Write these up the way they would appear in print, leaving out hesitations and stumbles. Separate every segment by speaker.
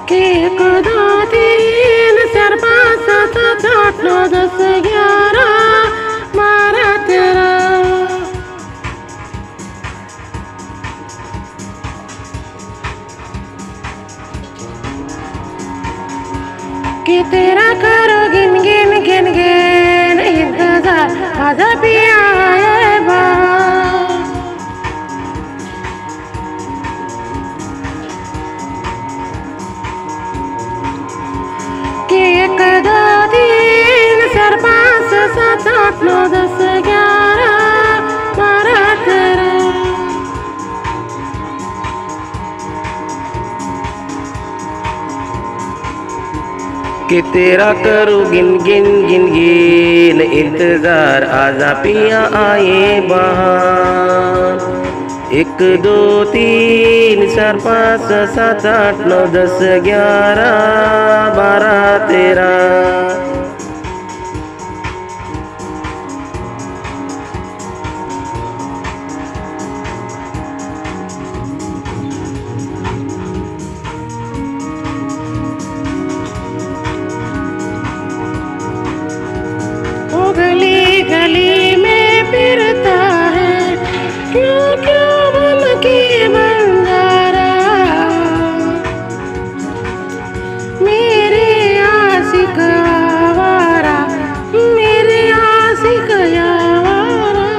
Speaker 1: कि 1 2 3 4 5 7 8 9 10 11 12 13 कि तेरा करो गिन गिन गिन गिन इंतजार आजा पिया आए बाहर कि 1 2 3 4 5 7 8 9 10 11 12 13
Speaker 2: कि तेरा करूँ गिन गिन गिन गिन इंतजार आजा पिया आए बाहर 1 2 3 4 5 7 8 9 10 11 12 13
Speaker 1: ओ गली गली में फिरता है क्यों क्यों बन के बंजारा मेरे आशिक आवारा मेरे आशिक आवारा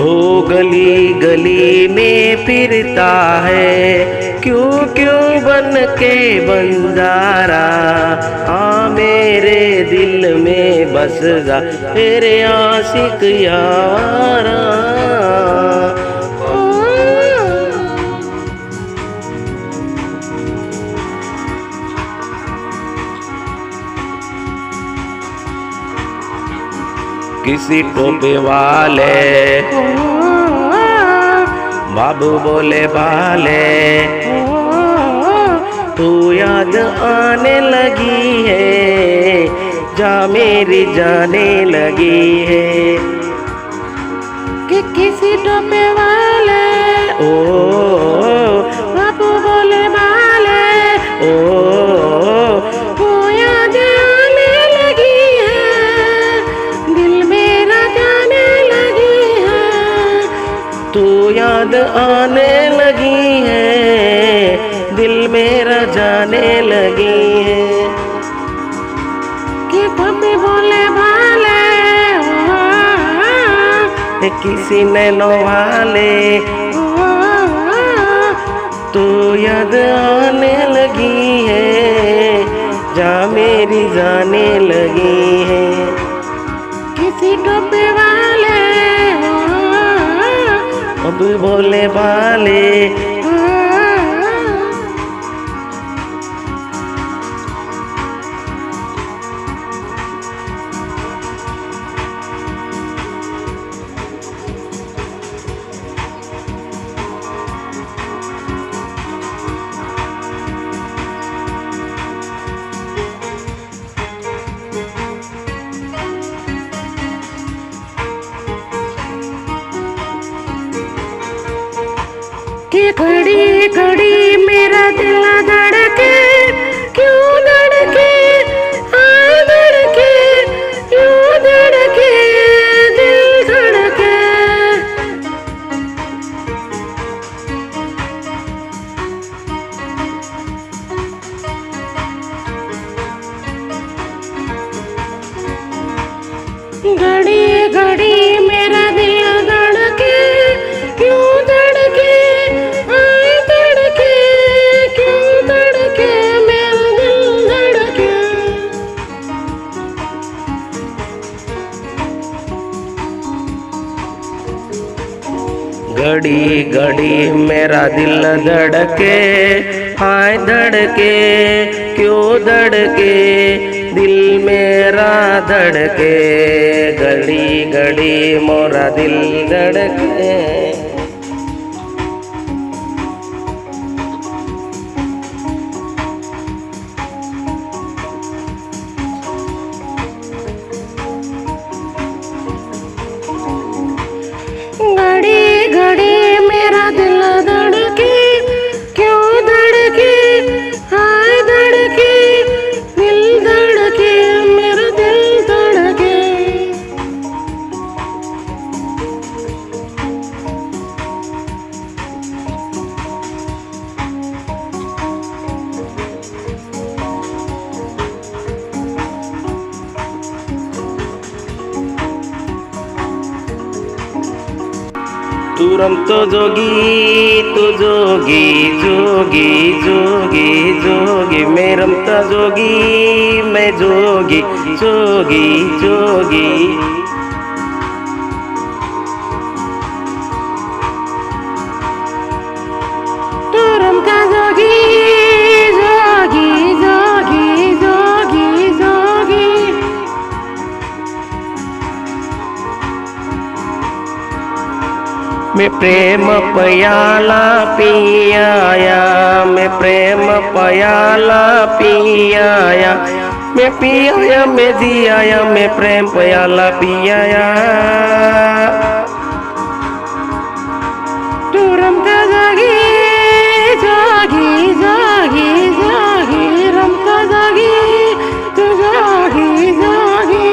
Speaker 2: ओ गली गली में फिरता है क्यों क्यों बन के बंजारा आ मेरे दिल में बस जा तेरे आशिक यारा किसी टोपे वाले बाबू बोले बाले तू याद आने लगी है जा मेरी जाने लगी है
Speaker 1: कि किसी टोपे वाले
Speaker 2: ओ
Speaker 1: बाबू बोले बाले
Speaker 2: ओ
Speaker 1: वो याद आने लगी है दिल मेरा जाने लगी है
Speaker 2: तू याद आने लगी है दिल मेरा जाने लगी है
Speaker 1: कि टोपे बोले बाले
Speaker 2: किसी नैनो वाले तू याद आने लगी है जा मेरी जाने लगी है
Speaker 1: किसी टोपे वाले
Speaker 2: अब बोले वाले
Speaker 1: कि घड़ी घड़ी मेरा दिल धड़के क्यों धड़के हाँ धड़के क्यों धड़के दिल धड़के घड़ी घड़ी मेरा दिल धड़के क्यों धड़के हाँ धड़के क्यों धड़के मेरा दिल धड़के
Speaker 2: घड़ी घड़ी मेरा दिल धड़के हाय धड़के क्यों धड़के दिल मेरा धड़के घड़ी घड़ी मोरा दिल धड़के तू रमतो जोगी, तू जोगी जोगी जोगी जोगी, मैं रमता जोगी, मैं जोगी जोगी जोगी।
Speaker 1: तू रमता जोगी जोगी जोगी जोगी जोगी,
Speaker 2: मैं प्रेम प्याला पी आया, मैं प्रेम प्याला पी आया, मैं पी आया, मैं जी आया, मैं प्रेम प्याला पी आया।
Speaker 1: तू रमता जोगी जोगी जोगी जोगी, रमता जोगी तू जोगी जोगी।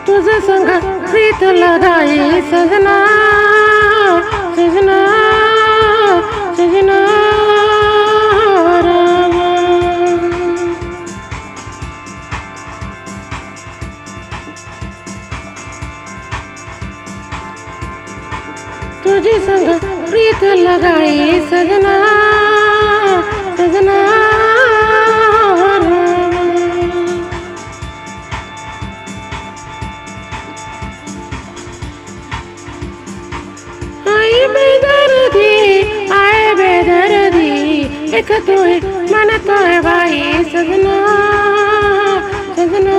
Speaker 1: तुझे संग प्रीत लगाई सजना सजना सजना रामा। तुझे संग प्रीत लगाई सजना सजना रामा। आए बेदर्दी, एक तो है मन तो है भाई सजना सजना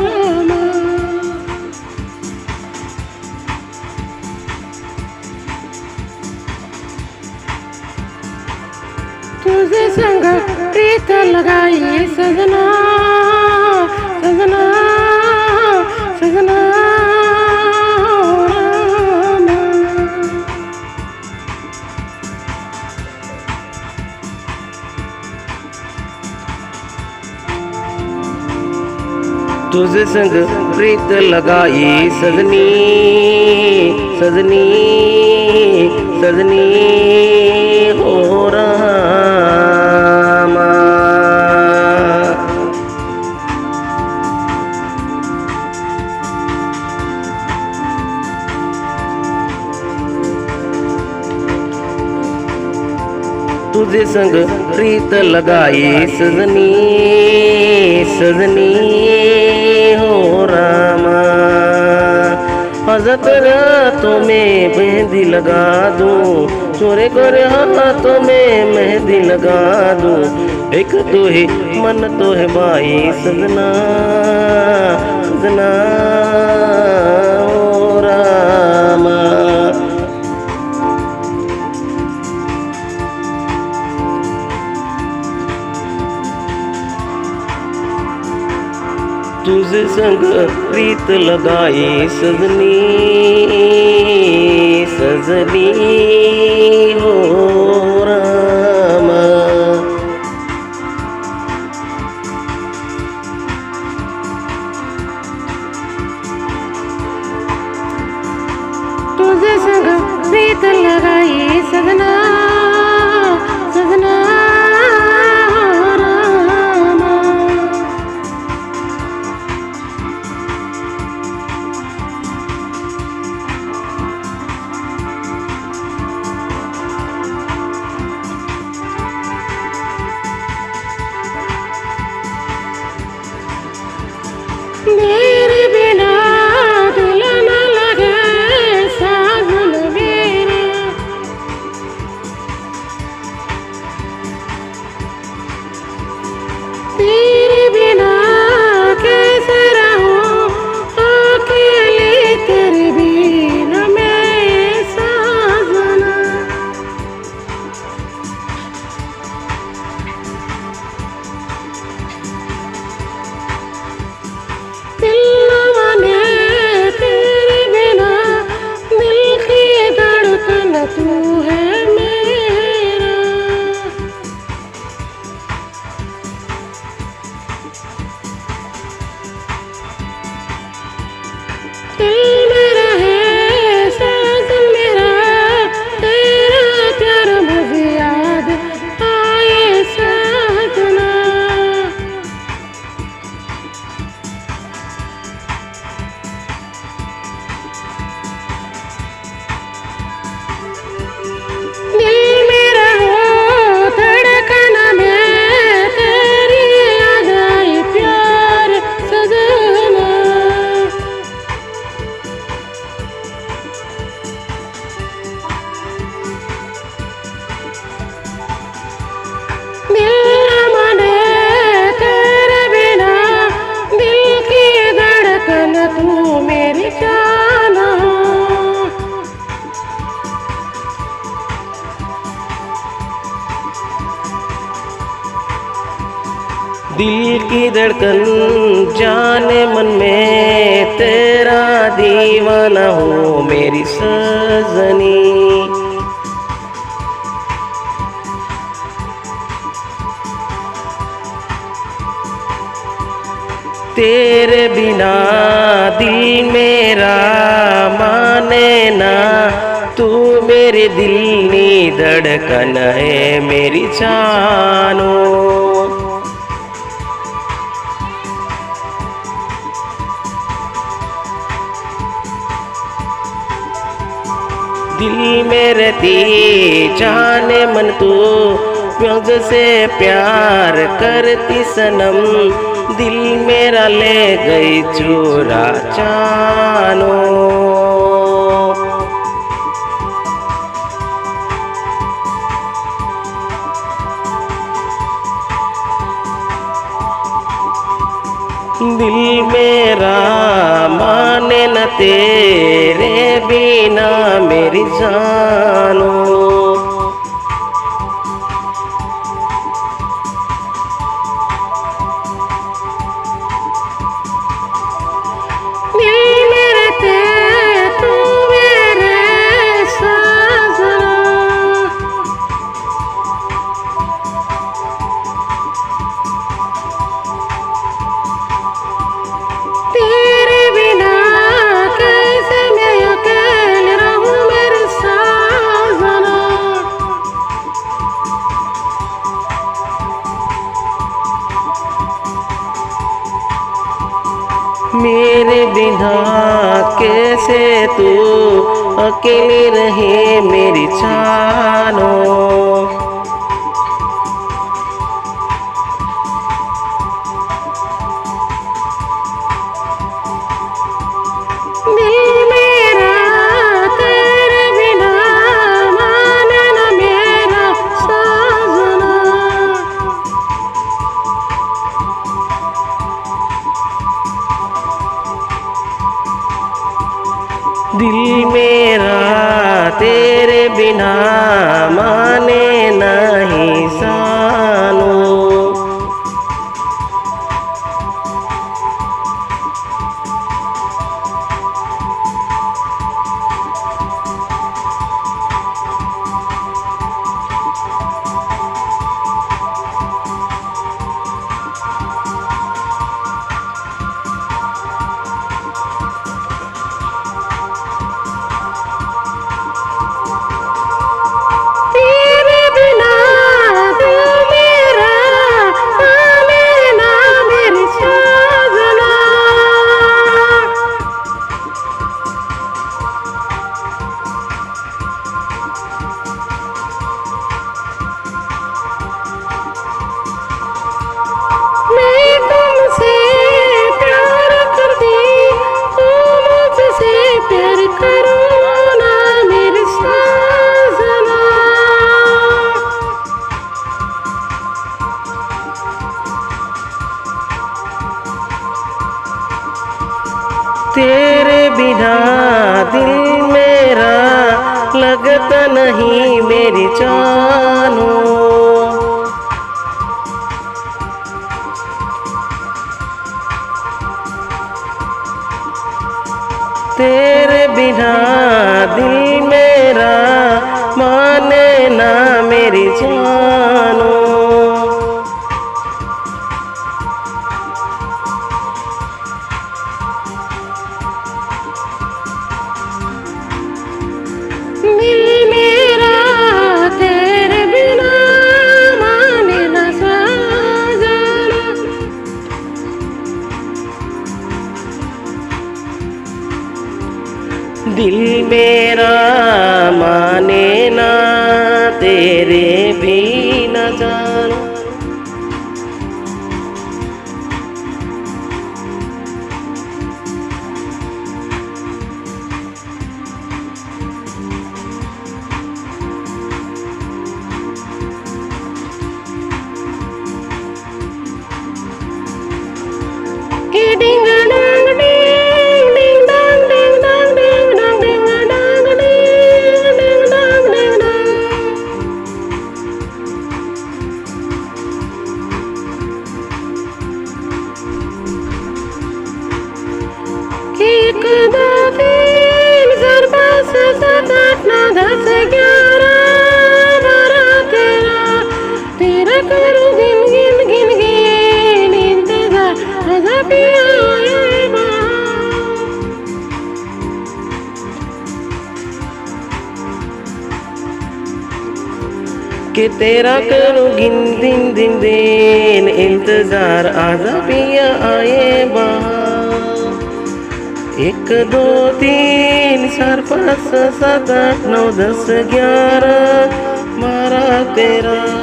Speaker 1: रामा। तुझे संग प्रीत लगाई सजना सजना सजना।
Speaker 2: तुझे संग प्रीत लगाई सजनी सजनी सजनी हो रामा। तुझे संग प्रीत लगाई सजनी सजनी हो रामा। आज तेरे हाथों में मेहंदी लगा दूं, चोरे गोरे हाथों में मेहंदी लगा दूं। एक तो है मन तो है भाई सजना सजना हो रामा। तुझे संग प्रीत लगाई सजनी सजनी हो रामा।
Speaker 1: तुझे संग प्रीत लगाई सजना सजना रामा। मेरे बिना दिल न लगे साजन मेरा, तेरे बिना कैसे रहूं अकेले तेरे बिना मैं साजना। दिल न माने तेरे बिना, दिल की धड़कन तू है मेरा।
Speaker 2: दिल की धड़कन जाने मन में तेरा दीवाना हो मेरी सजनी। तेरे बिना दिल मेरा माने ना, तू मेरे दिल नी धड़कन है मेरी जानो। दिल में रहती जाने मन तू, मुझसे प्यार करती सनम, दिल मेरा ले गई चुरा जानो। दिल मेरा माने न तेरे बिना मेरी जानो। मेरे बिना कैसे तू अकेली रहे मेरी जानो। दिल मेरा तेरे बिना माने नहीं जानो। तेरे बिना दिल मेरा लगता नहीं मेरी जानो। तेरे बिना दिल मेरा माने ना मेरी जानो।
Speaker 1: दिल मेरा तेरे बिना माने ना साजना।
Speaker 2: दिल मेरा माने ना तेरे बिना। तेरा करूं गिन दिन दिन दिन इंतजार आजा पिया आए बहार 1 2 3 4 5 6 7 8 9 10 11 12 13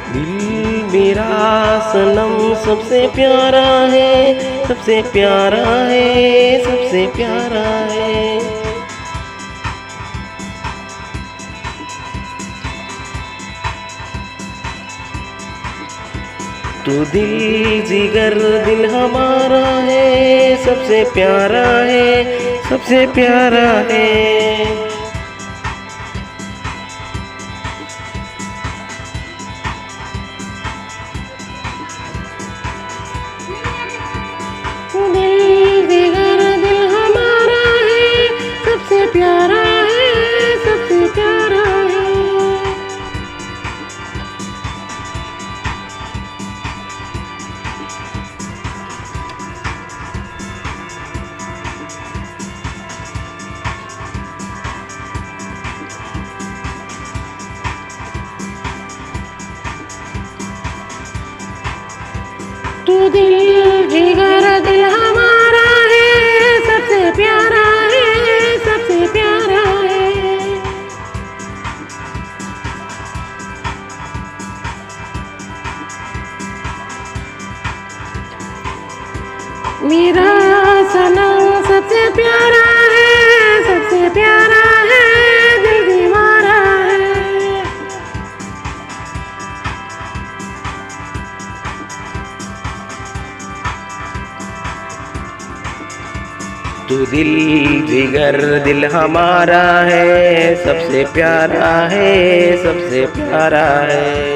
Speaker 2: दिल मेरा सनम सबसे प्यारा है, सबसे प्यारा है, सबसे प्यारा है। तू दिल जिगर दिल हमारा है, सबसे प्यारा है, सबसे प्यारा है।
Speaker 1: दिल जिगर दिल हमारा है, सबसे प्यारा है, सबसे प्यारा है। तू दिल जिगर दिल हमारा है, सबसे प्यारा है, सबसे प्यारा है। मेरा सनम सबसे प्यारा है, सबसे प्यारा है, दिल दीवारा है।
Speaker 2: तू दिल जिगर दिल हमारा है, सबसे प्यारा है, सबसे प्यारा है।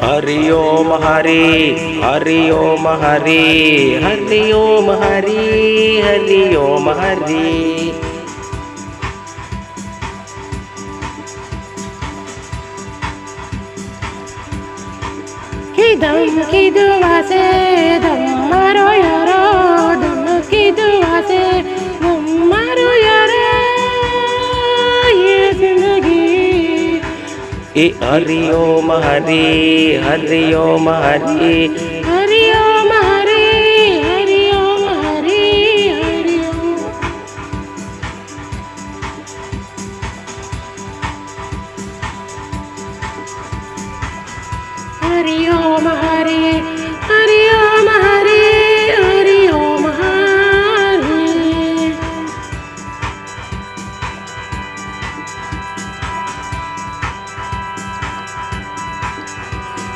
Speaker 2: हरि ओम हरि, हरि ओम हरि, हरि ओम हरि, हरि ओम हरि।
Speaker 1: दम की दुआ से दम मारो यारो, दम की दुआ से दम मारो यारो, ये जिंदगी।
Speaker 2: हरि ओम हरि, हरि ओम हरि,
Speaker 1: हरि ओम हरि, हरि ओम हरि, हरि ओम। हरि ओम हरि, हरि ओम हरि, हरि ओम हरि।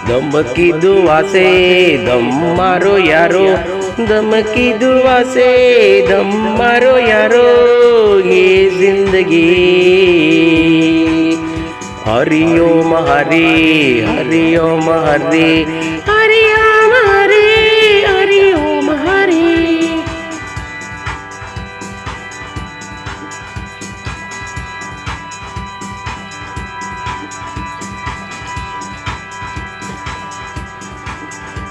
Speaker 2: दम की दुआ से दम मारो यारो, दम की दुआ से दम मारो यारो, ये जिंदगी। हरि ओम हरि, हरि ओम हरि,
Speaker 1: हरि ओम हरि, हरि ओम हरि।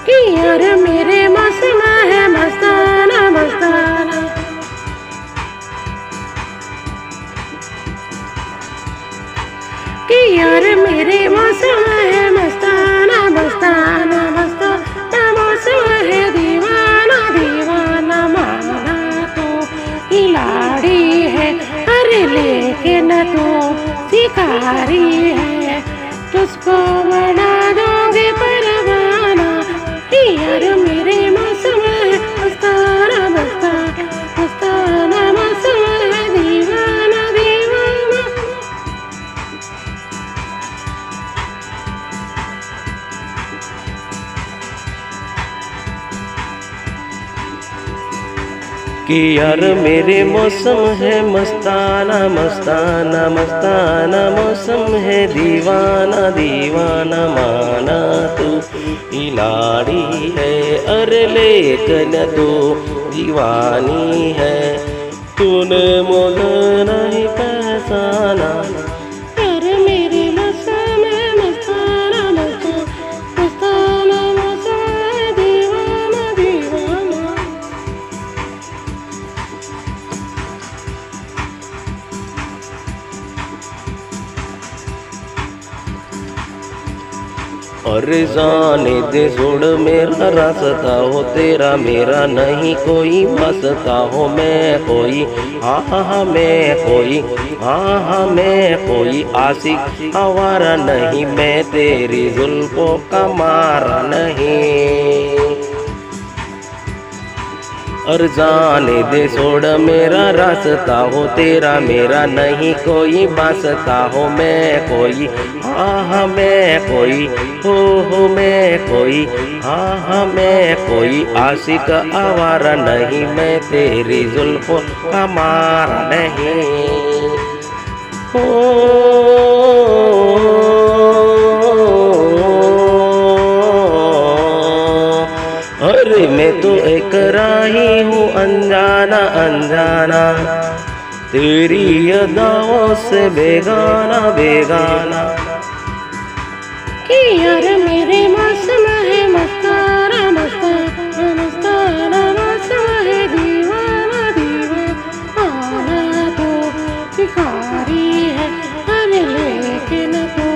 Speaker 1: कि यार मेरे मौसम है मस्ताना मस्ताना, कि यार मेरे मौसम है मस्ताना मस्ताना मस्ताना, मौसम है दीवाना दीवाना, माना तो खिलाड़ी है, अरे लेकिन तू शिकारी है, तुझको बना दूंगी परवाना। कि यार मेरे मौसम है मस्ताना मस्ताना मस्ताना, मौसम है दीवाना दीवाना।
Speaker 2: कि यार मेरे मौसम है मस्ताना मस्ताना मस्ताना मौसम है दीवाना दीवाना माना तू इलाड़ी है अरे लेकिन तू दीवानी है तूने मुझे नहीं पहचाना
Speaker 1: अरे मेरे मौसम है मस्ताना मस्ताना मौसम है दीवाना दीवाना।
Speaker 2: अरे जाने दे छोड़ मेरा रास्ता हो तेरा मेरा नहीं कोई वास्ता हो मैं कोई हाँ मैं कोई हाँ मैं कोई आशिक आवारा नहीं मैं तेरी जुल्फों का मारा नहीं और जाने दे छोड़ मेरा रास्ता हो तेरा मेरा नहीं कोई वास्ता हो मैं कोई हाँ मैं कोई हो मैं कोई हाँ मैं कोई आशिक आवारा नहीं मैं तेरी जुल्फों का मारा नहीं अरे मैं तो एक राही हूँ अनजाना अनजाना तेरी अदाओं से बेगाना बेगाना
Speaker 1: कि यार मेरे मौसम है मस्ताना मस्ताना मस्ताना मौसम है दीवाना दीवाना तो भिखारी है अरे लेकिन तो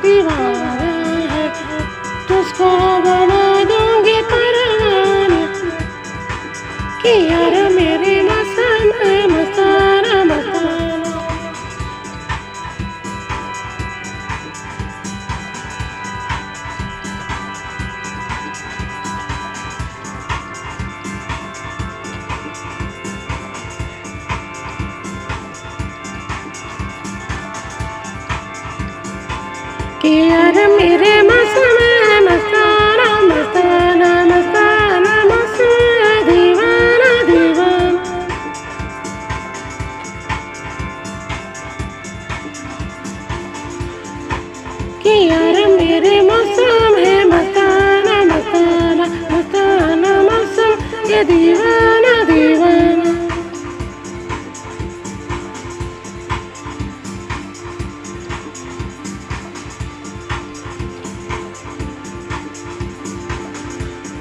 Speaker 1: दीवाना है तुझको बना दूंगी परवाना कि यार मेरे मौसम है मस्ताना मस्ताना। कि यार मेरे मौसम है मस्ताना मस्ताना मस्ताना मौसम है दीवाना दीवाना कि यार मेरे मौसम है मस्ताना मस्ताना मस्ताना मौसम है दीवाना दीवाना।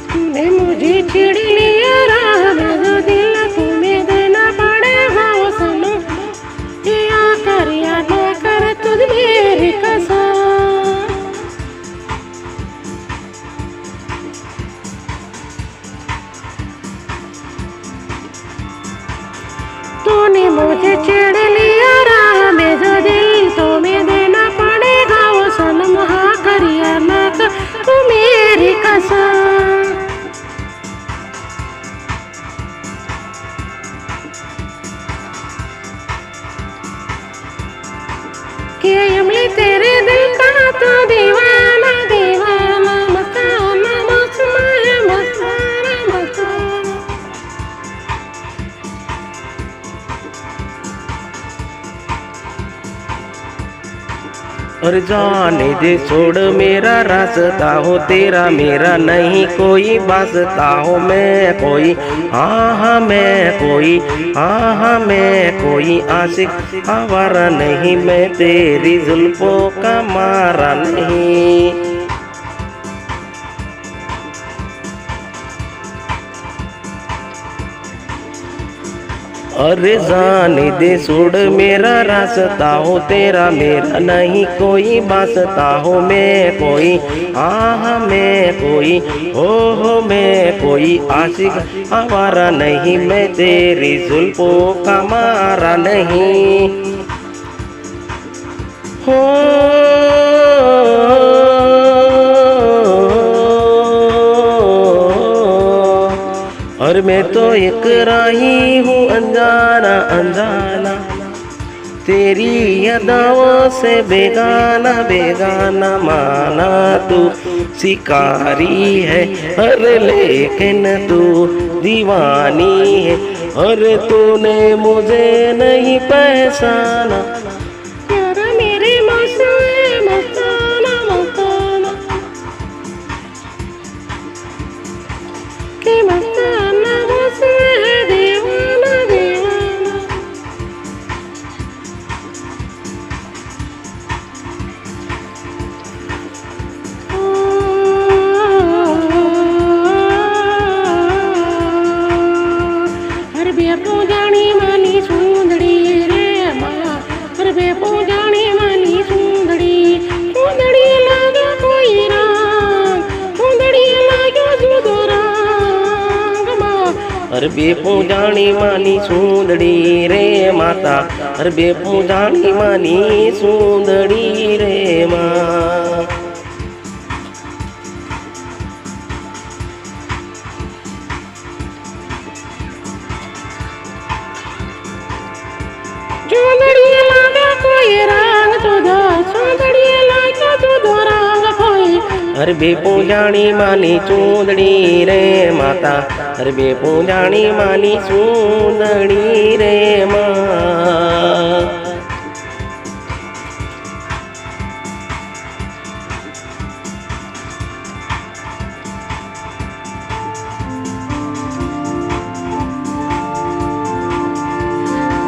Speaker 1: तूने मुझे छेड़ लिया राह में जो दिल तुम्हें देना पड़ेगा वो सनम या कर या ना कर तुझ मेरी कसम तूने मुझे छेड़ लिया राह में जो दिल तुम्हें देना पड़ेगा वो सनम हाँ कर या ना कर तू मेरी कसम कि अमली तेरे दिल का तो दीवाना दीवाना मस्ताना मौसम है मस्ताना मस्ताना
Speaker 2: और जाने दे छोड़ मेरा रास्ता हो तेरा मेरा नहीं कोई वास्ता हो मैं कोई हाँ मैं कोई हाँ मैं कोई आशिक आवारा नहीं मैं तेरी जुल्फों का मारा नहीं अरे जाने दे छोड़ मेरा रास्ता हो तेरा मेरा नहीं कोई वास्ता हो मैं कोई हाँ मैं कोई हो मैं कोई आशिक आवारा नहीं मैं तेरी जुल्फों का मारा नहीं हो और मैं तो एक राही हूँ अनजाना अनजाना तेरी अदाओं से बेगाना बेगाना माना तू शिकारी है अरे लेकिन तू दीवानी है अरे तूने मुझे नहीं पहचाना,
Speaker 1: यार मेरे मौसम मस्ताना मस्ताना के मस्ताना मौसम है दीवाना दीवाना। हर बेपो जानी मानी सुंदरी रे माँ, हर बेपो जानी मानी सुंदरी, सुंदरी लागे कोई रंग, सुंदरी लागे जुदो रंग माँ।
Speaker 2: अरे बेपू जानी मानी सुंदड़ी रे माता, अरे बेपू जानी मानी सुंदड़ी रे माँ।
Speaker 1: सुंदरी लागे कोई रंग जुदो, सुंदरी लागे जुदो रंग कोई।
Speaker 2: अरे बेपू जानी मानी सुंदड़ी रे माता, अरे बेपू जानी मानी सुंदड़ी रे माँ।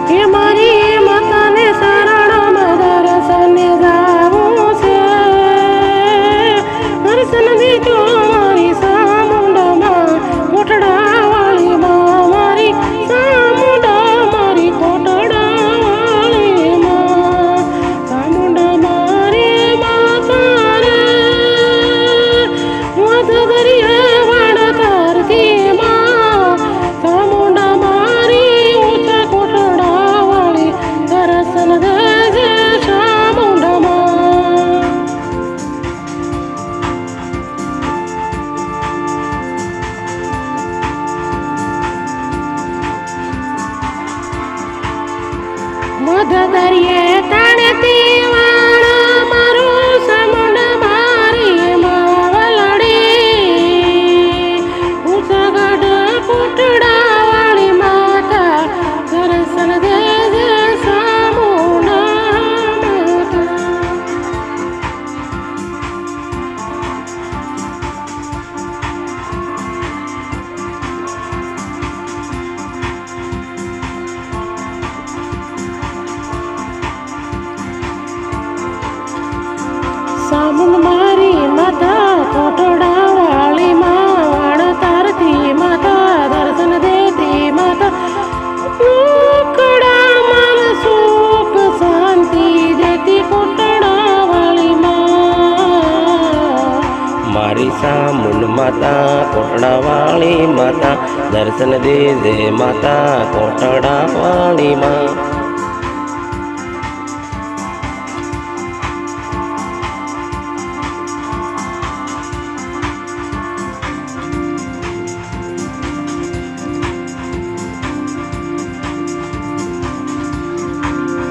Speaker 1: हे मारी माता ने शरण दर्शन जाऊं से, दर्शन दे जो मारी सामुंडा माँ कोटड़ा वाली माँ, मारी सामुंडा मारी कोटड़ा वाली माँ, सामुंडा मारी माता रे मध दरिया वण करती माँ, सामुंडा मारी ऊंचा कोटड़ा वाली दर्शन दे जे सामुंडा माँ। मध दरिये तणती वाण मारू समुंड मारी मावलड़ी, ऊंचा गढ़ कोटड़ा वाली माता दर्शन दे जे सामुंडा माता। सामुंड मारी माता कोटड़ा वाली माँ, वाण तारती माता दर्शन देती माता, कोटड़ा मन सुख शांति देती कोटड़ा वाली माँ।
Speaker 2: मारी सामुंड माता कोटड़ा वाली माता, दर्शन दे दे माता कोटड़ा वाली माँ।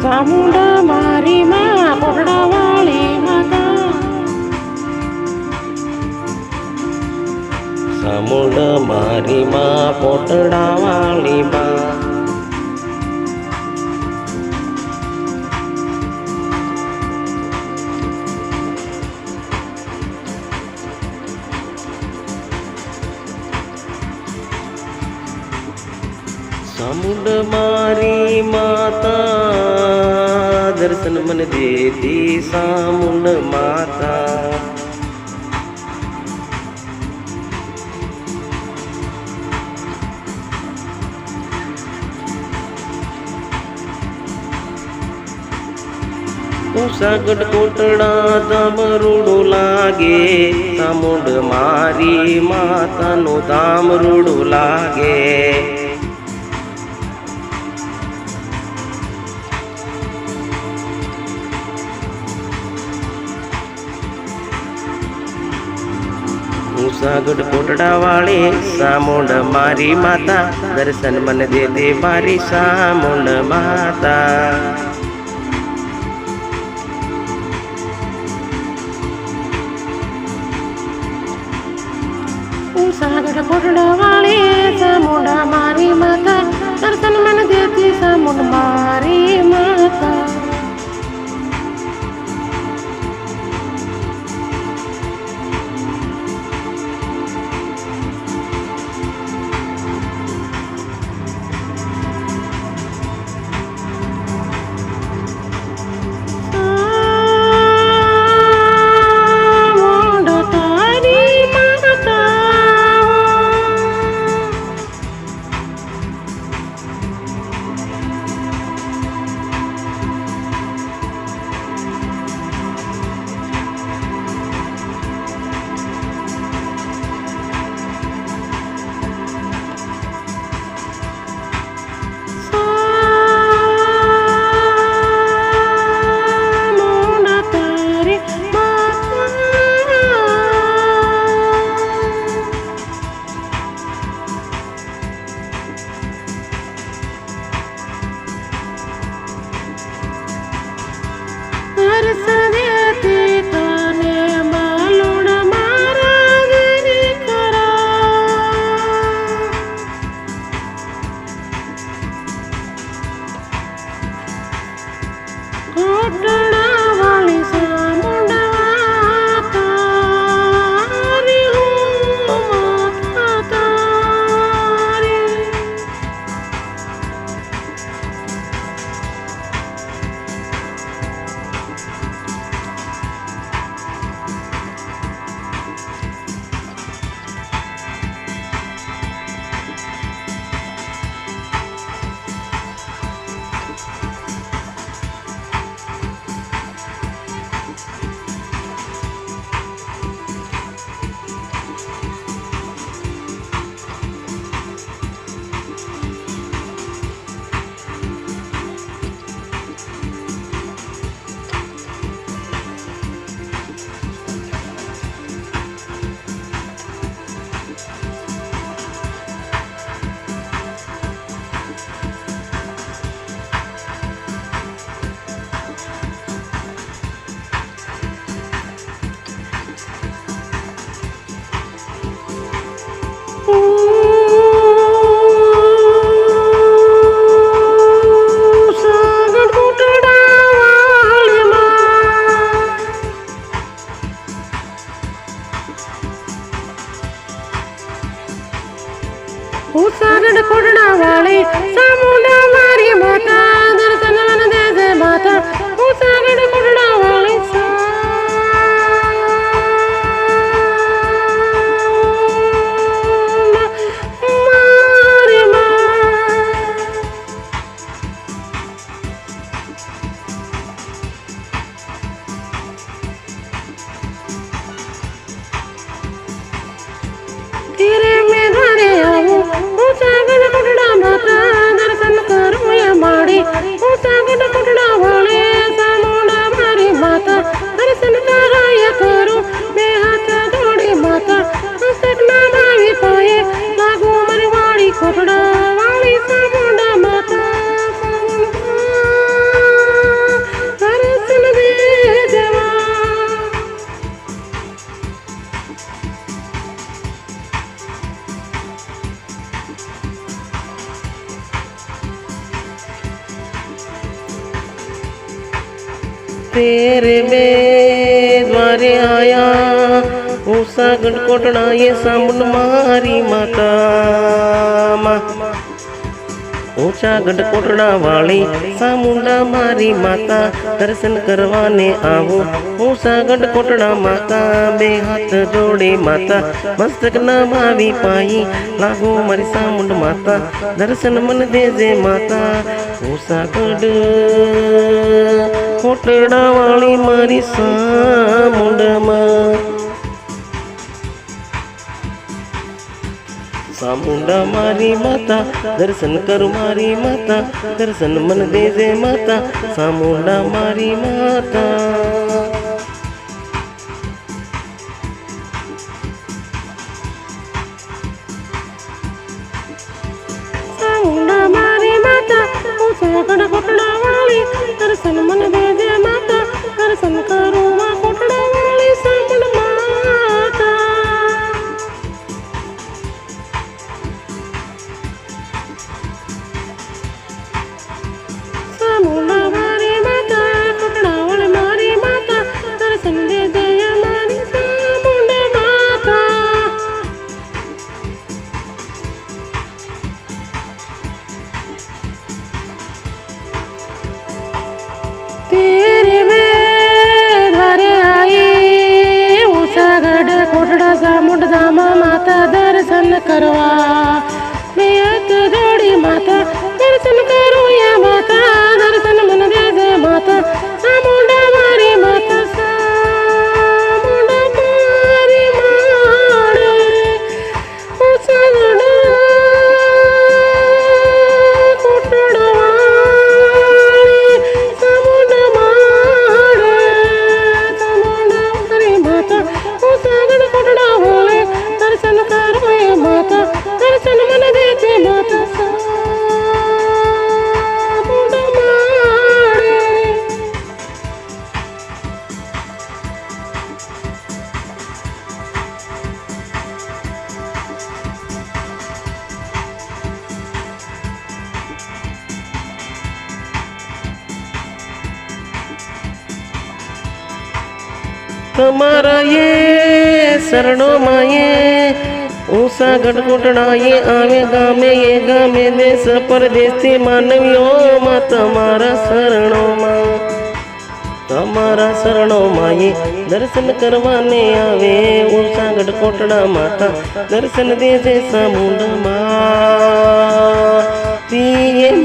Speaker 1: सामुंडा मारी माँ कोटड़ा वाली माता,
Speaker 2: सामुंड मारी माँ कोटड़ा वाली माँ। सामुंड मारी माता दर्शन मन देती सामुंड माता, सागड कोटड़ा दामरूडो लागे, सामुंड मारी माता नो दामरूडो लागे। सागड कोटड़ा वाले सामुंड मारी माता, दर्शन मन दे दे मारी सामुंड माता।
Speaker 1: सागड कोटड़ा वाले सामुंडा मारी माता, सागड़ कोटड़ा वाली सामुंडा मारी माता दर्शन मन दे दे माता सागड़ कोटड़ा वाली मारी माँ तेरे में धारे आऊं सागड़ कोटड़ा माता दर्शन करूं या माड़ी सागड़ कोटड़ा वाले सामुंडा मारी माता दर्शन कराया करूं मैं हाथ जोड़ी माता सकना भावी पाए लागू मरी वाली कोटड़ा वाली सामुंडा माता दर्शन दे देवा
Speaker 2: तेरे में द्वारे आया सागड़ कोटड़ा ये सामुंड मारी माता ऊंचा गढ़ कोटड़ा वाली सामुंडा मारी माता दर्शन करवाने आवो ऊंचा गढ़ कोटड़ा माता बे हाथ जोड़े माता मस्तक नमावी पाई लागो मारी सामुंड माता दर्शन मन दे जे माता ऊंचा गढ़ कोटड़ा वाली मारी सामुंड सामुंडा मारी माता दर्शन कर मारी माता दर्शन मन दे जे माता सामुंडा मारी माता
Speaker 1: सामुंडा मारी माता सागड़ कोटड़ा वाली दर्शन मन दे दे माता दर्शन करूं मां कोटड़ा वाली सामुंड माता सामुंडा मारी माता कोटड़ा वाली मारी माता दर्शन दे दे मारी सामुंड माता तेरे में धारे आई सागड़ कोटड़ा सामुंड धाम माता दर्शन करवा मैं हाथ जोड़ी माता दर्शन करूं या माता दर्शन मन दे दे माता सामुंडा मारी माता सामुंडा मारी माड़े सागड़ कोटड़ा वाली सामुंडा माड़े सामुंडा मारी माता सागड़ कोटड़ा वाले दर्शन करो ये माता दर्शन मन दे दे माता सामुंडा माड़े
Speaker 2: तुम्हारा ये शरणों माये ऊसा गढ़ कोटड़ा ये आवे गामे ये गामे देश परदेसी मानवियों मा तुम्हारा शरणों माँ તમારા શરણો માએ દર્શન કરવાને આવે ઊંચા ગઢ કોટડા માતા દર્શન દેજે સામુંડ માતા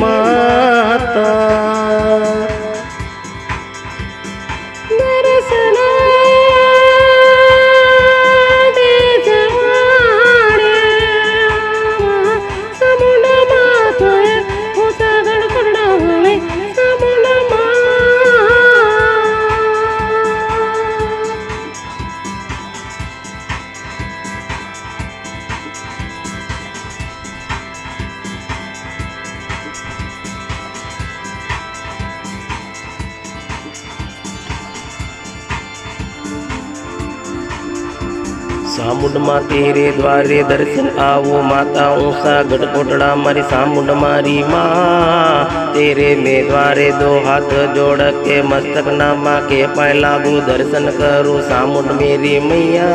Speaker 2: માતા
Speaker 1: दर्शन दे जवाड़े सामुंड माता सागड़ कोटड़ा वाले सामुंड माँ
Speaker 2: सामुंड माँ तेरे द्वारे दर्शन आओ माता ऊंचा गढ़ कोटड़ा मारी सामुंड मारी माँ तेरे में द्वारे दो हाथ जोड़ के मस्तक नामा के पाए लागू दर्शन करूँ सामुंड मेरी मैया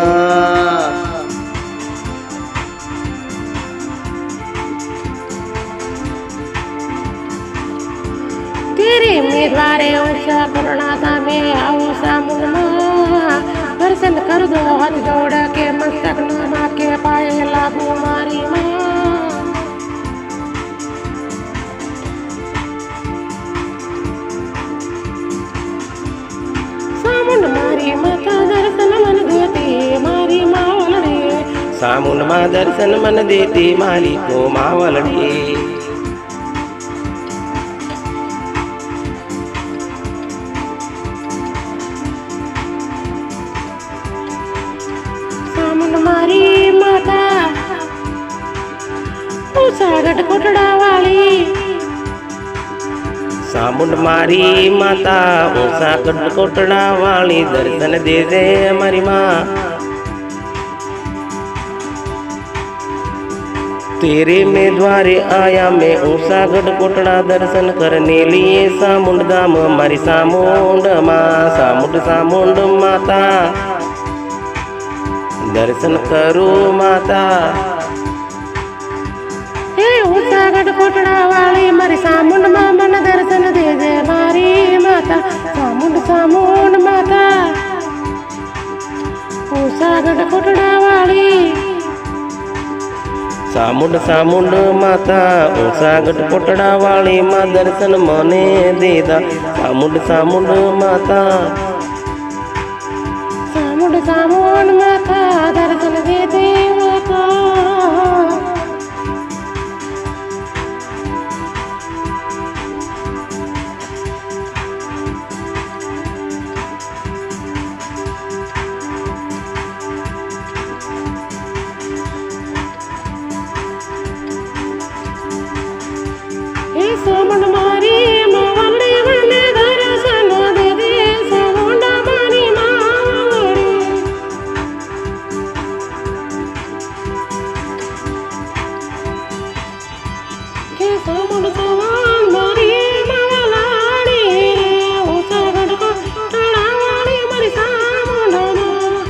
Speaker 1: में द्वारे ऊंचा करुणा धामे आओ सामुंड माँ दर्शन कर दो हाथ जोड़ के मस्तक नमा के पाए लागू मारी माँ सामुंड मारी माता दर्शन मन देती मारी मावलड़ी
Speaker 2: सामुंड माँ दर्शन मन देती मारी को मावलड़ी
Speaker 1: सामुंड मारी माता सागट कोटड़ा वाली
Speaker 2: सामुंड मारी माता ऊंचा कोटड़ा वाली दर्शन दे दे हमारी माँ तेरे में द्वारे आया मैं ऊंचा गढ़ कोटड़ा दर्शन करने लिए सामुंड धाम हमारी सामुंड माँ सामुंड माता दर्शन करो माता
Speaker 1: ऊंचा गढ़ कोटड़ा वाली मारी सामुंड माँ मन दर्शन दे दे मारी माता सामुंड माता ऊंचा गढ़ कोटड़ा वाली
Speaker 2: सामुंड माता ऊंचा गढ़ कोटड़ा वाली माँ दर्शन मने देदा सामुंड माता
Speaker 1: सामुंड माता दर्शन दे दे माता सामुंड मारी मावलड़ी मने दर्शन दे दे सामुंड मारी मावलड़ी के सामुंड मारी मावलड़ी ऊंचा गढ़ कोटड़ा वाली मारी सामुंड माँ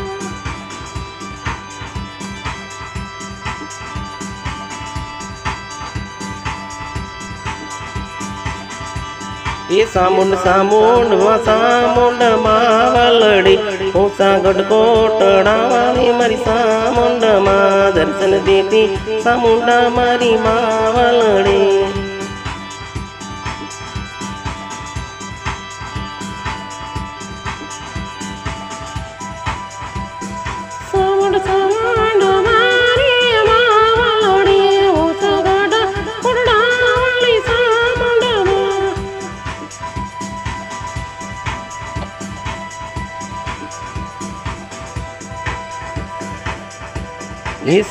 Speaker 2: ये सामुंड मावलड़ी ऊंचा गढ़ कोटड़ा वाली मारी सामुंड माँ दर्शन देती सामुंड मारी मावलड़ी
Speaker 1: सामुंड मारी मावलड़ी ऊंचा गढ़ कोटड़ा वाली सामुंड माँ
Speaker 2: ये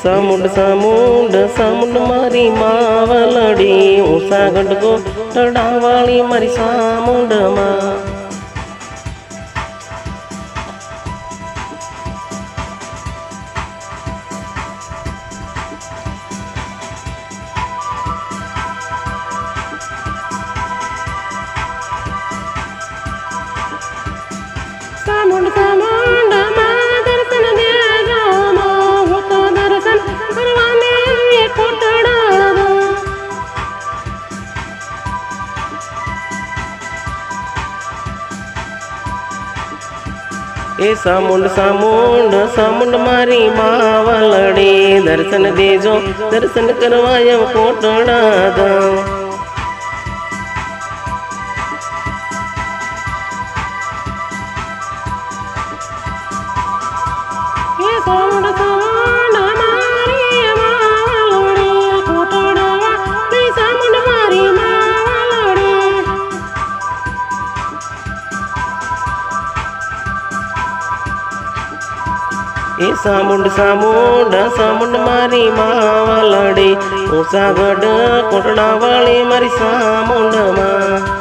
Speaker 2: सामुंड मारी मावलड़ी ऊंचा गढ़ कोटड़ा वाली मारी सामुंड माँ
Speaker 1: सामुंड माँ दर्शन दे जाओ माँ वो तो दर्शन करवाने ये कोटड़ा
Speaker 2: ए सामुंड मारी मावलड़ी दर्शन देजो दर्शन करवायो कोटड़ा दाम
Speaker 1: ये सामुंड मारी मावलड़ी कोटड़ा वाली सामुंड मारी मावलड़ी
Speaker 2: ए सामुंड मारी मावलड़ी ऊंचा गढ़ कोटड़ा वाली मारी सामुंड माँ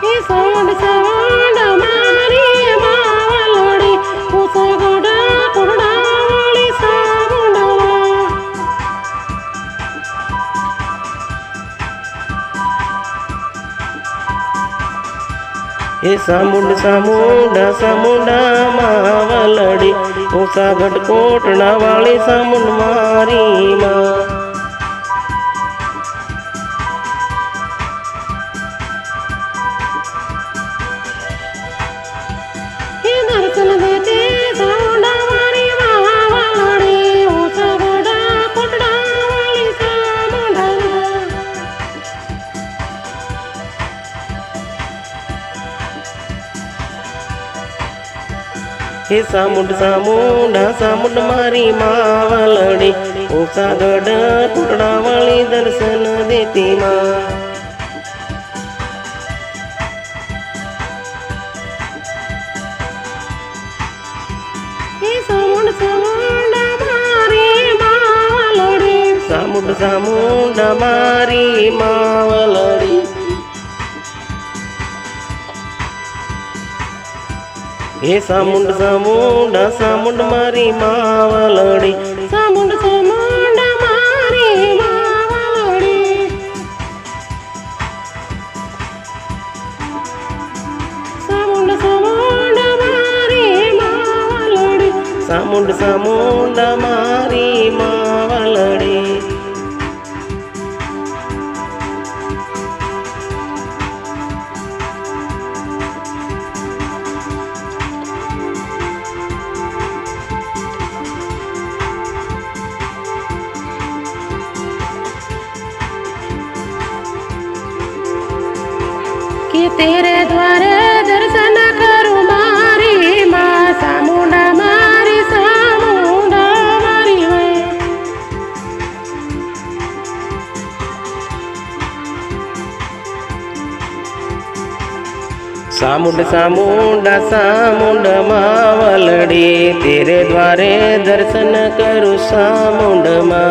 Speaker 1: ये सामुंड मारी मावलड़ी ऊंचा गढ़ कोटड़ा वाली सामुंड माँ
Speaker 2: ए सामुंड मावलड़ी ઉષાગઢ કોટડા વાળી સામુંડ મારી માં
Speaker 1: હે દર્શન દેતે સામુંડા મારી વાવલડી ઉષાગઢ કોટડા વાળી સામુંડા
Speaker 2: હે સામુંડ સામુંડા સામુંડ મારી માવલડી ઉષાગઢ કોટડા વાળી દર્શન દેતી માં
Speaker 1: હે સામુંડ સામુંડા મારી માવલડી
Speaker 2: સામુંડ સામુંડા મારી માવલડી હે સામુંડ સામુંડા સામુંડ મારી માવલડી
Speaker 1: સામુંડ સામુંડા મારી માવલડી સામુંડ સામુંડા મારી માવલડી
Speaker 2: સામુંડ સામુંડા મારી માવલડી
Speaker 1: कि तेरे द्वारे दर्शन करूं मारी माँ सामुंडा मारी वे
Speaker 2: सामुंड सामुंडा सामुंड मावलड़ी तेरे द्वारे दर्शन करूं सामुंड माँ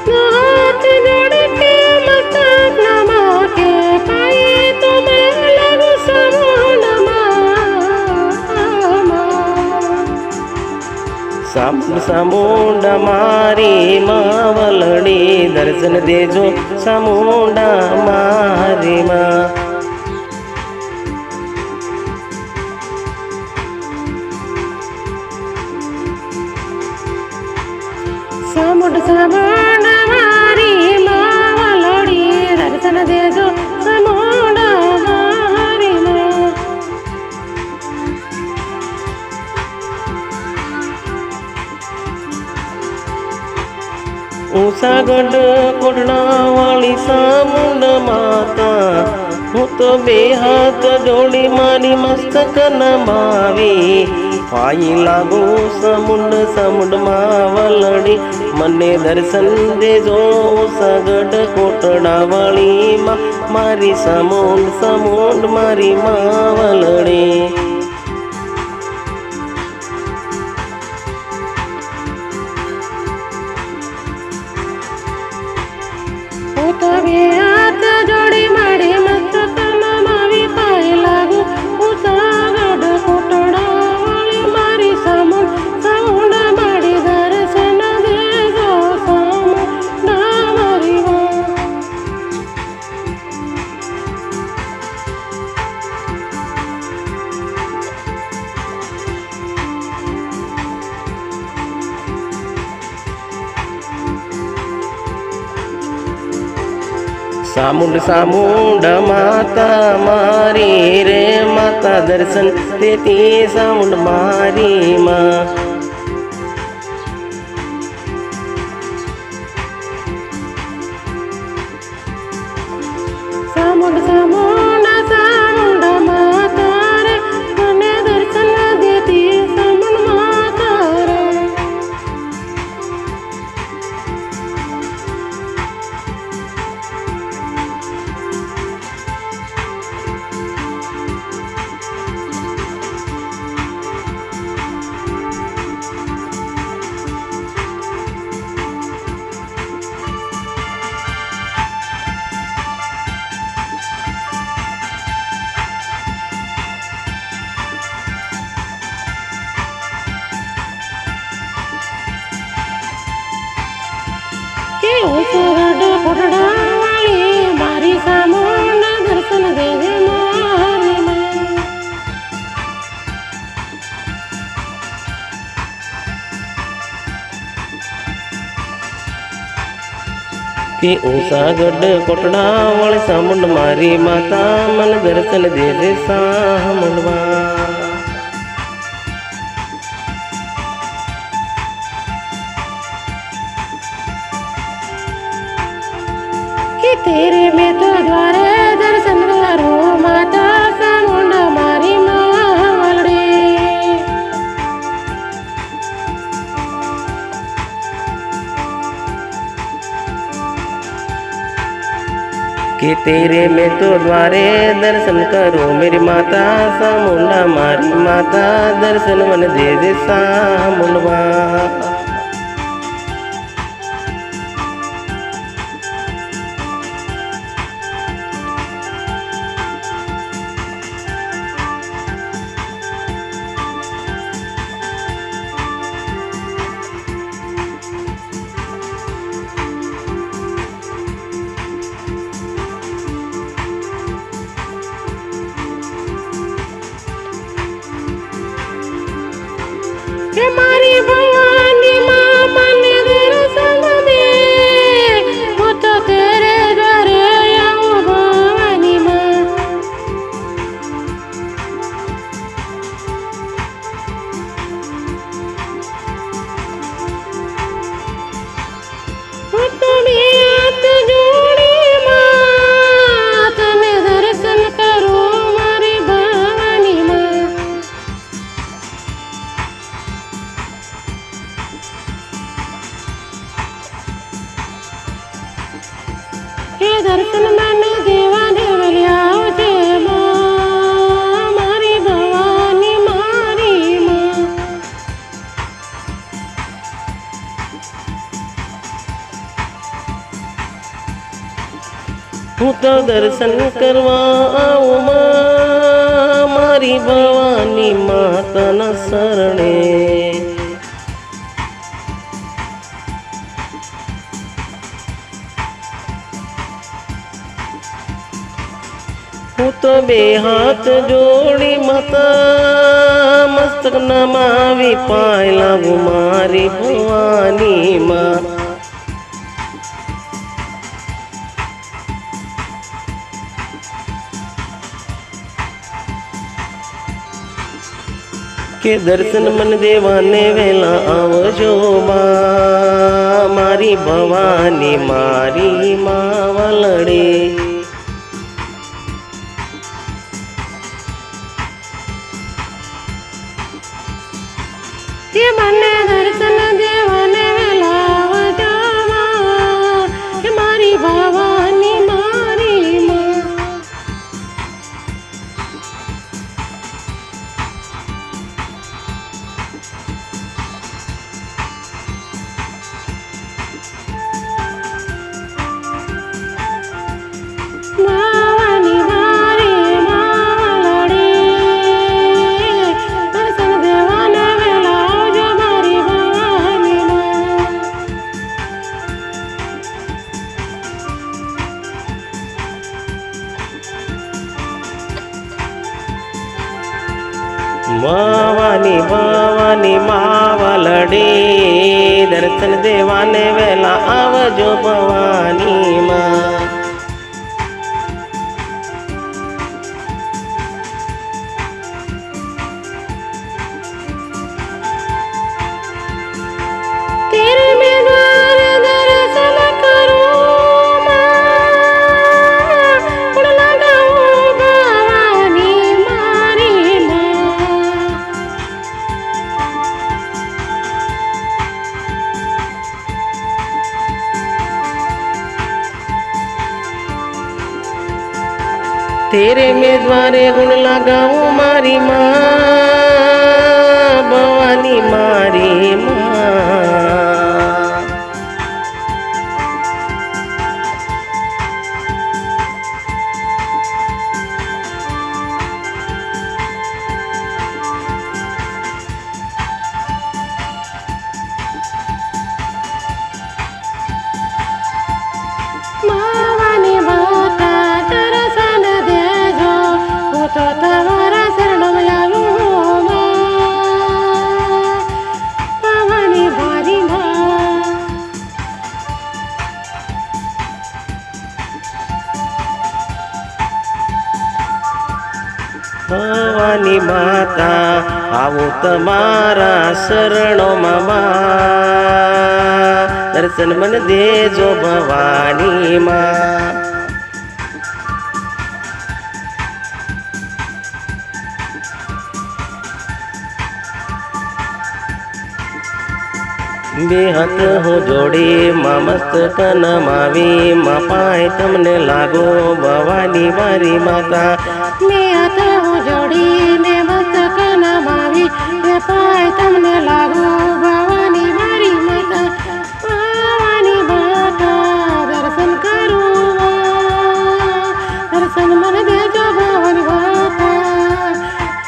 Speaker 1: हाथ जोड़ के मस्तक नमा के पाई तुम्हें लगू सामुंडा
Speaker 2: सामुंड सामुंडा मारी मावलड़ी दर्शन देजो सामुंडा मारी माँ
Speaker 1: सामुंड सामुंडा मारी मावलड़ी दर्शन देजो सामुंडा मारी माँ
Speaker 2: ઉષાગઢ કોટડા વાળી સામુંડ માતા હું તો બે હાથ જોડી મારી મસ્તક નમાવી પાઈ લાગુ સામુંડ સામુંડ માવલડી મને દર્શન દેજો ઉષાગઢ કોટડા વાળી માં મારી સામુંડ સામુંડ મારી માવલડી
Speaker 1: હું તો બે હાથ જોડી મારી મસ્તક નમાવી પાય લાગુ ઉષાગઢ કોટડા વાળી મારી સામુંડા મારી દર્શન દેજો સામુંડા મારી વા
Speaker 2: सामुंड सामुंड माता मारी रे माता दर्शन देती सामुंड मारी माँ
Speaker 1: सामुंड सामुंडा सामुंडा माता रे મને દર્શન દેતી સામુંડ માતા રે
Speaker 2: તે ઓસાગઢ કોટડા વાળી સામુંડ મારી માતા મન દર્શન દેજે સામુંડવા
Speaker 1: कि तेरे में तो द्वारे दर्शन करो माता चामुंडा मारी मावलड़ी
Speaker 2: कि तेरे में तो द्वारे दर्शन करो मेरी माता चामुंडा मारी माता दर्शन मन दे दे सामुंडवा
Speaker 1: हे मारी भवानी माँ मन दर्शन दे वो तो तेरे द्वारे आऊं भवानी माँ वो तो भी हाथ जोड़ी माँ तने दर्शन करो मारी भवानी माँ हे दर्शन मन देवाने वल्याओ जे माँ मारी भवानी मारी माँ
Speaker 2: હું તો દર્શન કરવા આવું માં મારી ભવાની માતાના શરણે હું તો બે હાથ જોડી માતા મસ્તક નમાવી પાય લાવું મારી ભવાની માં के दर्शन मन देवाने वेला आवजो माँ मारी भवानी मारी मावलड़े
Speaker 1: हे मने दर्शन देवाने वेला आवजो माँ हे मारी भवानी मारी माँ मावानी मारी मावलड़ी दर्शन देवाने वेला आवजो मारी भवानी माँ
Speaker 2: मावानी भवानी मावलड़े दर्शन देवाने वेला आवजो भवानी माँ
Speaker 1: तेरे में द्वार दर्शन करूं माँ गुण लगाऊं भवानी मारी माँ
Speaker 2: तेरे में द्वारे गुण लगाऊं मारी माँ भवानी मारी माँ
Speaker 1: मावानी माता दर्शन देजो वो तो तमारा शरणम आऊं माँ
Speaker 2: ભવાની માતા આવું તમારા શરણોમાં માં દર્શન મને દેજો ભવાની માં બે હાથ હું જોડી માં મસ્તક નમાવી માં પાય તમને લાગો ભવાની મારી માતા
Speaker 1: બે હાથ હું જોડીને મસ્તક નમાવી બે પાય તમને લાગો ભવાની મારી માતા ભવાની માતા દર્શન કરું દર્શન મને દેજો ભવાની માતા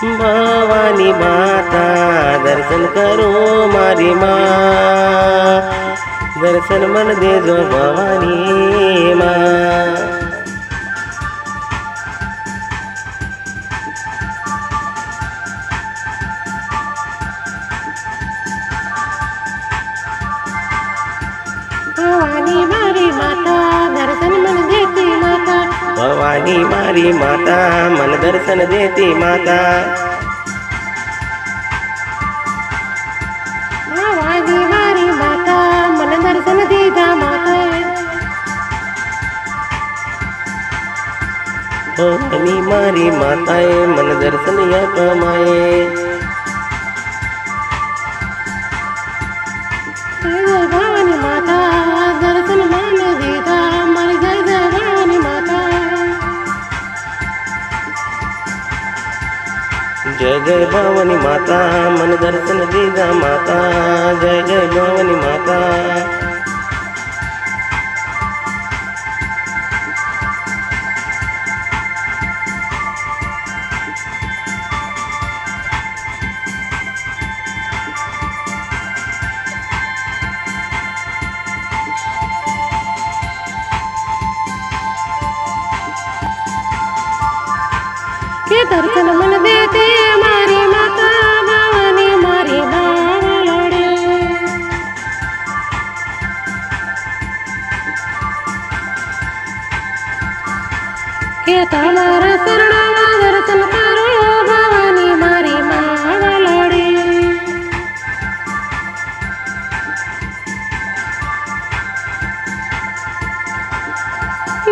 Speaker 2: ભવાની માતા દર્શન કરો મારી માં દર્શન મન દેજો ભવાની માં
Speaker 1: ભવાની મારી માતા દર્શન મને દેતી માતા
Speaker 2: ભવાની મારી માતા મન દર્શન દેતી માતા
Speaker 1: ભવાની મારી માતા મને દર્શન દીધા માતા
Speaker 2: ભવાની મારી માતાએ મન દર્શન અપમાએ
Speaker 1: ભવાની માતા દર્શન મને દીધા મારી જય જય ભવાની માતા
Speaker 2: જય જય ભવાની માતા મન દર્શન દીધા માતા જય જય ભવાની માતા
Speaker 1: કે દર્શન મને દેતે મારી માતા ભવાની મારી બાવળડે કે તમારા શરણમાં દર્શન કરો ભવાની મારી બાવળડે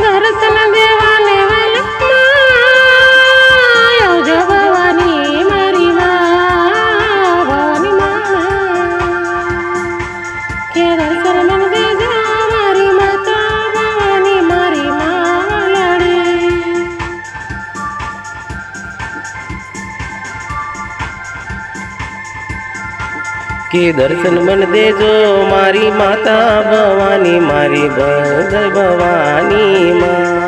Speaker 1: દર્શન દેવા લેવલ ભવાની મારી ભવાની કે દર્શન મને દેજો મારી માતા ભવાની મારી લાડે
Speaker 2: કે દર્શન મન દેજો મારી માતા ભવાની મારી જય ભવાની માં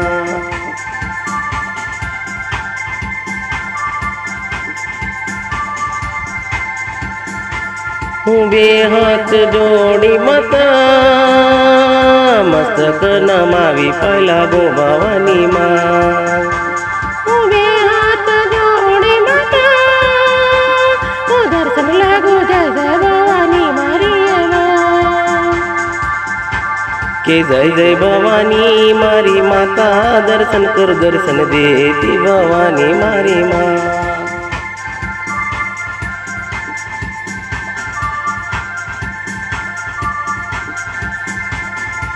Speaker 2: હું બે હાથ જોડી માતા મસ્તક નમાવી પહેલા ગો ભવાની માં
Speaker 1: હું બે હાથ જોડી માતા હું દર્શન લાગુ જય જય ભવાની મારી
Speaker 2: કે જય જય ભવાની મારી માતા દર્શન કર દર્શન દેતી ભવાની મારી માં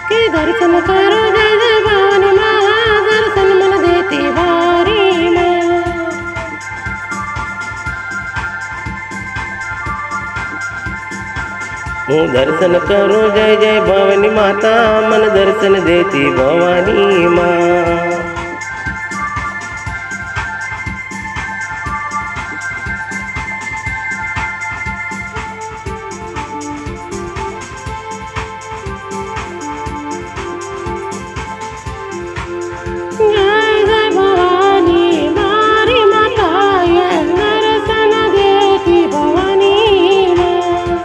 Speaker 1: કે દર્શન કરો જય જય ભવાની માં દર્શન મને દેતી ભારી માં
Speaker 2: હું દર્શન કરું જય જય ભવાની માતા મન દર્શન દેતી ભવાની માં
Speaker 1: જય જય ભવાની મારી માતાએ દર્શન દેતી ભવાની માં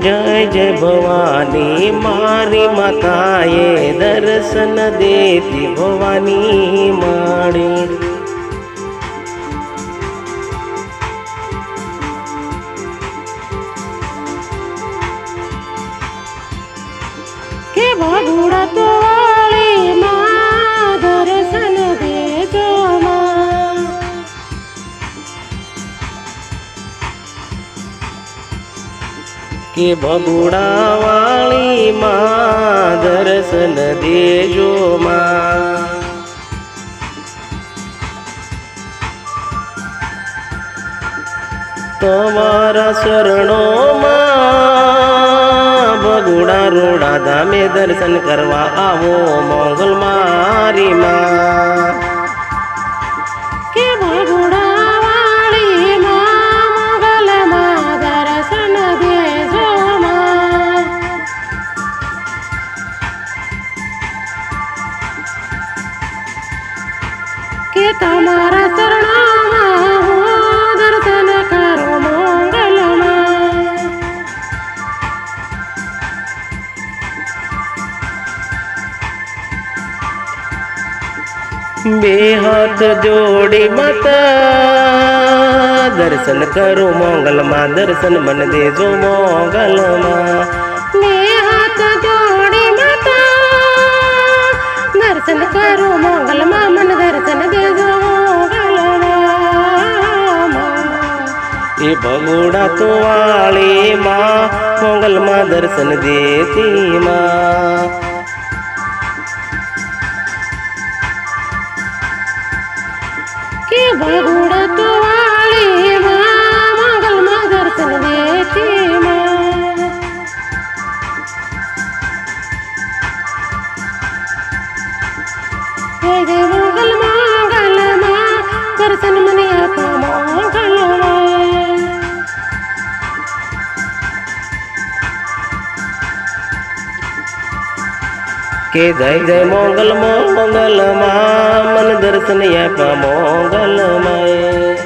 Speaker 2: જય જય ભવાની મારી માતાએ દર્શન દેતી ભવાની માળી
Speaker 1: ભગુડા તો વાળી માં દર્શન દેજો માં
Speaker 2: કે ભગુડા વાળી માં દર્શન દેજો માં તમારા શરણોમાં ભગુડા રોડા ધામે દર્શન કરવા આવો મોગલ મારી માં
Speaker 1: કે ભગુડા વાળી માં મોગલ માં દર્શન દેજો માં કે તમારા શરણોમાં હું દર્શન કરું મોગલમાં
Speaker 2: બે હાથ જોડી માતા દર્શન કરો મોગલમાં દર્શન મન દેજો મોગલમાં
Speaker 1: બે હાથ જોડી માતા દર્શન કરું મોગલમાં મન દર્શન દેજો મોગલમાં
Speaker 2: એ ભગુડા તો વાળી માં મોગલમાં દર્શન દેતી માં
Speaker 1: કે ભગુડા તો વાળી માં મોગલમાં દર્શન દેતી માં જય જય મોગલ મોગલમાં દર્શન મને આપો મોગલમાં
Speaker 2: કે જય જય મોગલ મોગલમાં મન દર્શન આપ્યા મોગલમાં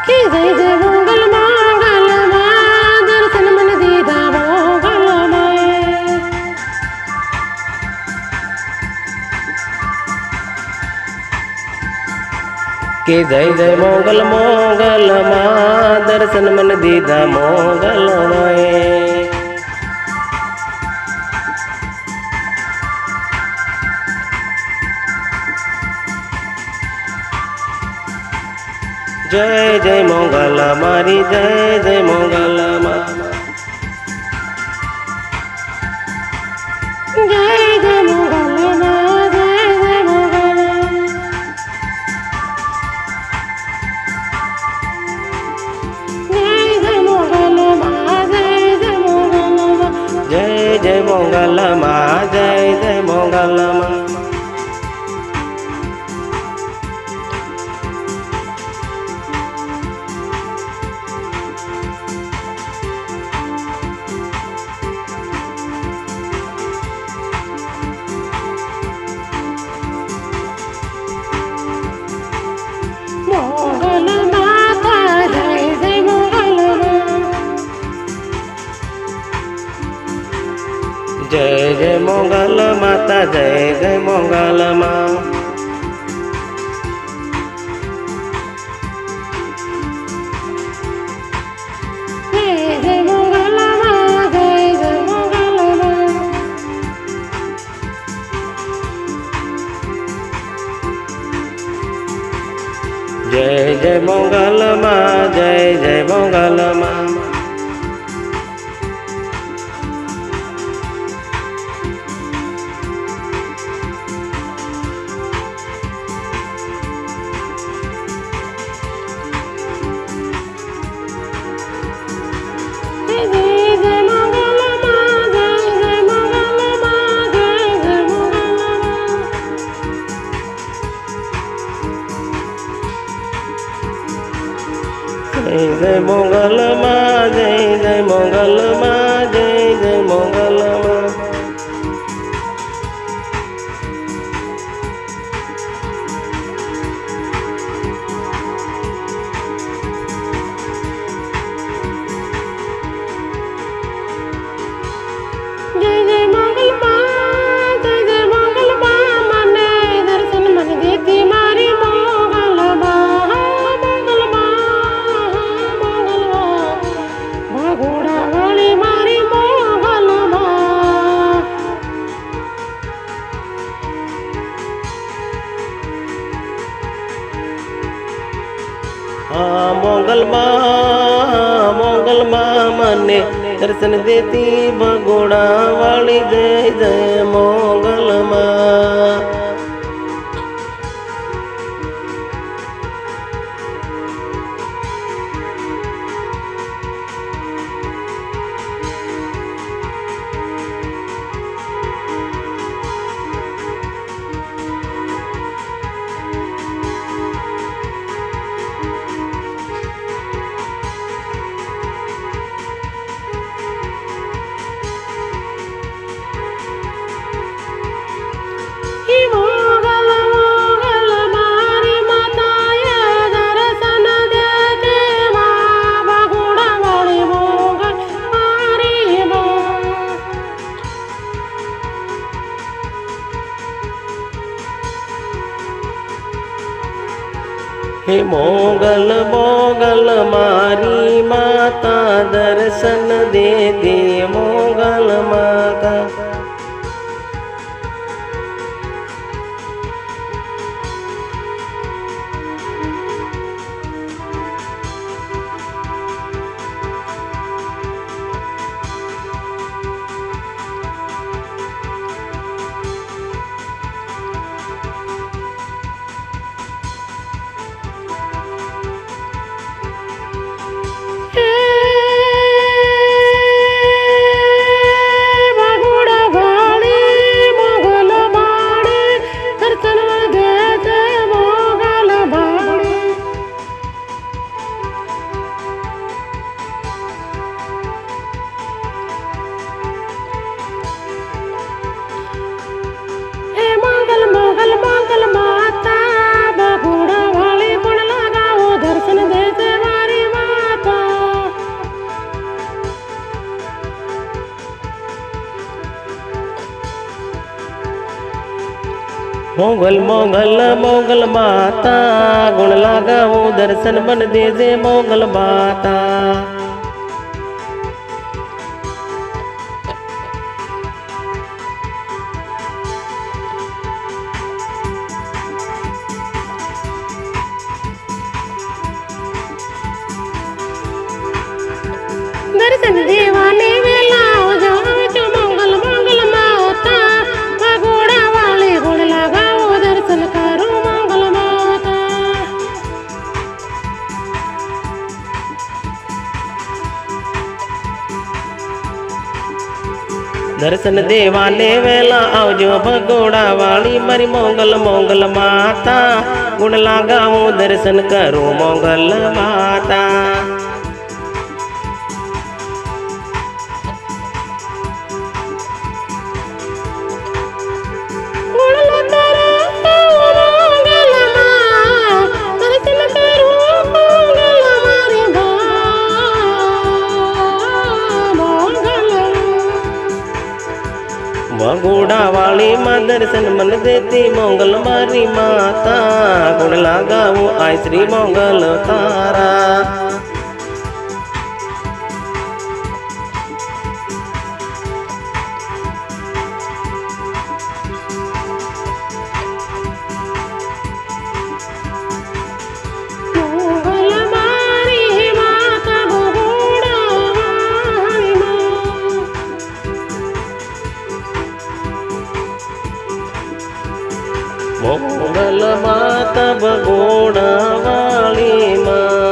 Speaker 1: કે જય જય મોગલ મોગલમાં દર્શન મને દીધા મોગલમાં
Speaker 2: કે જય જય મોગલ મોગલમાં દર્શન મન દીધા મોગલમાં જય જય મોગલ મારી જય જય મોગલ
Speaker 1: જય જય મોગલમાં જય જય મોગલમાં
Speaker 2: જય જય મોગલમાં જય જય મોગલમાં
Speaker 1: મોગલ માતા જય જય મોગલમાં
Speaker 2: જય જય મોગલ માતા જય જય મોગલમાં
Speaker 1: જય જય મોગલમાં જય જય મોગલમાં
Speaker 2: જય જય મોગલમાં જય જય મોગલમાં
Speaker 1: જય જય મોગલમાં જય જય મોગલમાં જય જય મોગલમાં
Speaker 2: જય જય મોગલમાં જય જય મોગલમાં જય જય મોગલમાં
Speaker 1: જય જય મોગલમાં જય જય મોગલમાં મને દર્શન મને દેતી મારી મોગલમાં મોગલમાં મોગલમાં
Speaker 2: મોગલ માં મને દર્શન દેતી ભગોડા વાળી જય જય મોગલ માં. હે મોગલ મોગલ મારી માતા દર્શન દે દે મોગલ માતા. મોગલ મોગલ મોગલ માતા ગુણ લાગાવો દર્શન બન દેજે મોગલ માતા.
Speaker 1: દર્શન દેવાને વેલા આવજો મંગલ મંગલ માતા ભગોડા વાળી ગુણ લાગાવો દર્શન કરું મંગલ માતા.
Speaker 2: દર્શન દેવાને વેલા આવજો ભગોડા વાળી મારી મોગલ મોગલ માતા ગુણ લાગાવો દર્શન કરું મોગલ માતા. ભગોડા વાળી માં દર્શન મન દેતી મોગલ મારી માતા ગુણ લાગાવો આય શ્રી મોગલ તારા. મોગલ માતા ભગોડા વાળી માં